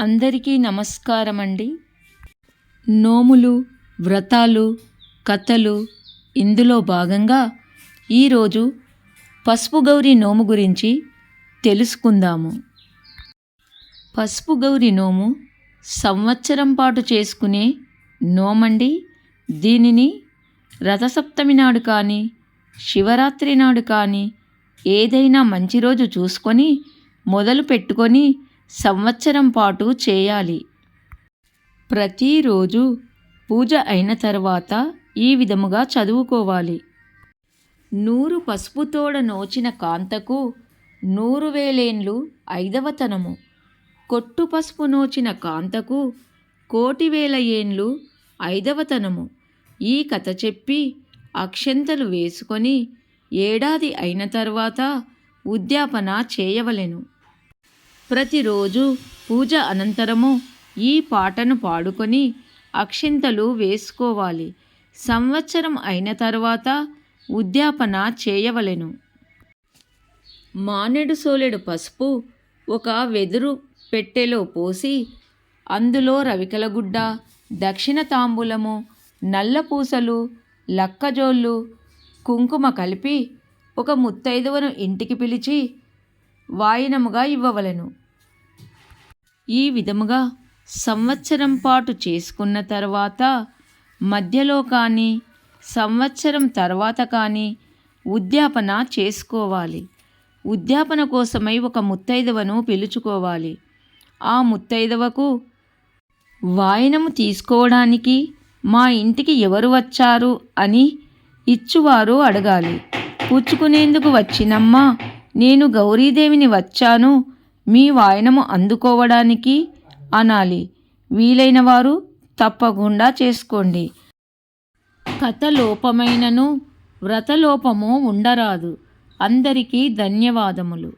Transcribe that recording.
అందరికీ నమస్కారం అండి. నోములు, వ్రతాలు, కథలు ఇందులో భాగంగా ఈరోజు పసుపు గౌరి నోము గురించి తెలుసుకుందాము. పసుపు గౌరి నోము సంవత్సరం పాటు చేసుకునే నోమండి. దీనిని రథసప్తమి నాడు కానీ, శివరాత్రి నాడు కానీ ఏదైనా మంచి రోజు చూసుకొని మొదలు పెట్టుకొని సంవత్సరం పాటు చేయాలి. ప్రతిరోజు పూజ అయిన తర్వాత ఈ విధముగా చదువుకోవాలి. 100 పసుపుతోడ నోచిన కాంతకు 100 వేలేండ్లు ఐదవతనము. కొట్టు పసుపు నోచిన కాంతకు 1,00,00,000 ఏండ్లు ఐదవతనము. ఈ కథ చెప్పి అక్షంతలు వేసుకొని ఏడాది అయిన తర్వాత ఉద్యాపన చేయవలెను. ప్రతిరోజు పూజ అనంతరము ఈ పాటను పాడుకొని అక్షింతలు వేసుకోవాలి. సంవత్సరం అయిన తర్వాత ఉద్యాపన చేయవలెను. మానెడు సోలెడు పసుపు ఒక వెదురు పెట్టెలో పోసి అందులో రవికలగుడ్డ, దక్షిణ తాంబూలము, నల్లపూసలు, లక్కజోళ్ళు, కుంకుమ కలిపి ఒక ముత్తైదువను ఇంటికి పిలిచి వాయినముగా ఇవ్వవలెను. ఈ విధముగా సంవత్సరం పాటు చేసుకున్న తర్వాత మధ్యలో కానీ సంవత్సరం తర్వాత కానీ ఉద్యాపన చేసుకోవాలి. ఉద్యాపన కోసమై ఒక ముత్తైదవను పిలుచుకోవాలి. ఆ ముత్తైదవకు వాయినము తీసుకోవడానికి మా ఇంటికి ఎవరు వచ్చారు అని ఇచ్చువారు అడగాలి. పుచ్చుకునేందుకు వచ్చినమ్మా, నేను గౌరీదేవిని వచ్చాను, మీ వాయనము అందుకోవడానికి అనాలి. వీలైన వారు తప్పకుండా చేసుకోండి. కథ లోపమైనను వ్రతలోపము ఉండరాదు. అందరికీ ధన్యవాదములు.